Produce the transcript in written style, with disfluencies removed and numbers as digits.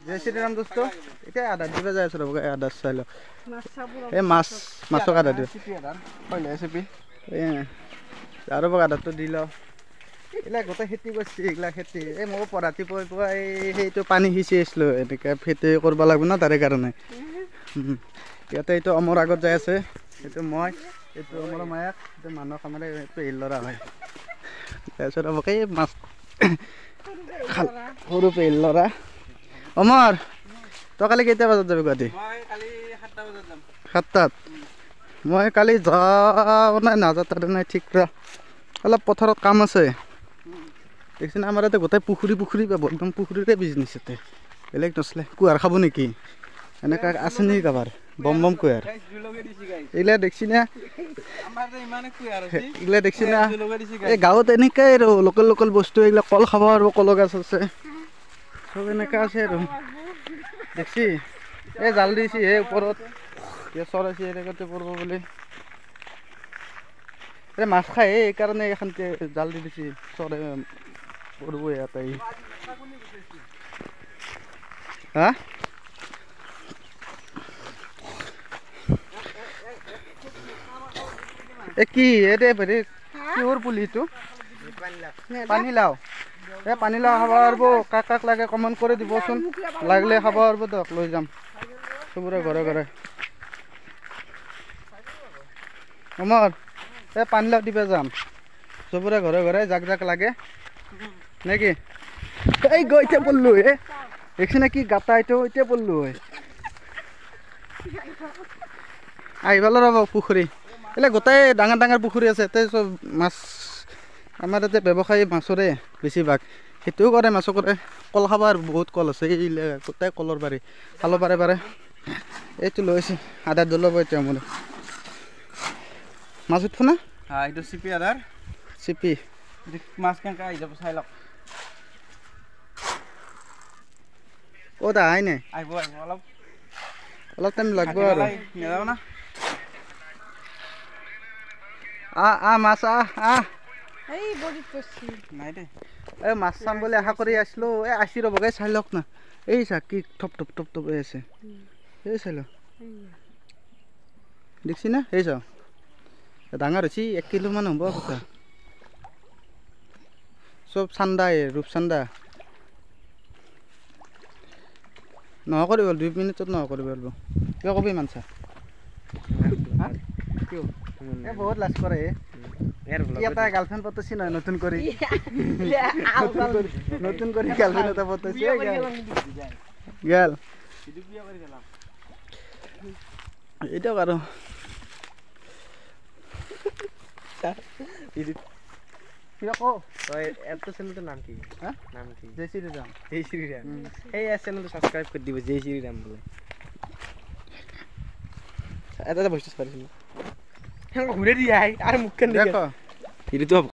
জয় শ্ৰীৰাম দোস্ত এতিয়া আদা দিবা যাই আছো ৰ'ব আদা চাই লওক এই মাছক আদা দিওঁ আৰু বগা আদাটো দি লওঁ এইবিলাক গোটেই খেতি কৰিছে এইগিলা খেতি এই মই ৰাতিপুৱাই পুৱা এই সেইটো পানী সিঁচি আছিলোঁ এনেকৈ খেতি কৰিব লাগিব ন তাৰে কাৰণে ইয়াতে এইটো অমৰ আগত যাই আছে এইটো মই এইটো অমৰ মায়াক এইটো মানুহ কামৰে পেহীৰ ল'ৰা হয় তাৰপিছত আমাক এই মাছ সৰু পেহীৰ ল'ৰা অমৰ তই কালি কেইটা বজাত যাবি গুৱাহাটী 7টাত মই কালি যাওঁ নাই নাযাওঁ তাতে নাই ঠিক ৰ অলপ পথাৰত কাম আছে দেখিছে না আমাৰ ইয়াতে গোটেই পুখুৰী পাব একদম পুখুৰীৰে বিজনেছ ইয়াতে বেলেগ নচলে কুঁহাৰ খাব নেকি এনেকুৱা আছে নেকি কাৰোবাৰ বম কুঁহাৰ এইগিলা দেখছি না এইগিলা দেখছি না এই গাঁৱত এনেকুৱাই আৰু লোকেল বস্তু এইগিলা কল খাব আৰু কল গছ আছে চব এনেকুৱা আছে আৰু দেখছি এই জাল দিছি সেই ওপৰত চৰাইছি এনেকুৱাতে পৰিব বুলি এই মাছ খাই এইকাৰণে এইখানতে জাল দি দিছি চৰাই পৰিব ইয়াতে হা কি এতে হেৰি কিহৰ পুলিটো পানীলাও এই পানীলাও খাব পাৰিব কাক লাগে কমেণ্ট কৰি দিবচোন লাগিলে খাব পাৰিব দিয়ক লৈ যাম চবৰে ঘৰে ঘৰে অমৰ এই পানীলাও দিব যাম চবৰে ঘৰে ঘৰে যাক লাগে নেকি এই গৈ এতিয়া পঢ়লো দেখছি নে কি গাটা এইটো এতিয়া পঢ়লো আহিব ৰ'ব পুখুৰী এইবিলাক গোটেই ডাঙৰ পুখুৰী আছে ইয়াতে চব মাছ আমাৰ ইয়াতে ব্যৱসায়ী মাছৰে বেছিভাগ সেইটোও কৰে মাছো কৰে কল খাব আৰু বহুত কল আছে এইবিলাক গোটেই কলৰ বাৰী খাব পাৰে এইটো লৈছে আদা দলাব এতিয়া মোৰ মাছ উঠব না এইটো চিপি আদাৰ চিপি মাছ কেনেকৈ আহি যাব চাই লওক ক'ত আহাই নাই আহিব অলপ টাইম লাগব আৰু নেযাওঁ না মাছ নাই দে এই মাছ চাম বুলি আশা কৰি আছিলোঁ এই আছি ৰ'বগে চাই লওক না এই চা কি থপ হৈ আছে এই চাই লওক দেখছি না এই চাওঁ ডাঙৰ হৈছে 1 কিলোমান হ'ব কথা চব চান্দা ৰূপচান্দা নহয় কৰিব 2 মিনিটত নহয় কৰিব পাৰিব কিয় কবি মানছা বহুত লাজ কৰে এটা গাৰ্লফ্ৰেণ্ড পতাইছি নহয় নতুন কৰি গাৰ্লফ্ৰেণ্ড এটা পতাইছি গেল এইটা আৰু নাম কি জয় শ্ৰীৰাম এই চেনেলটো ছাবস্ক্ৰাইব কৰি দিব জয় শ্ৰীৰাম বোলে এটা বস্তু পাৰিছিলোঁ ঘূৰে দিয়ে আৰু মুখখন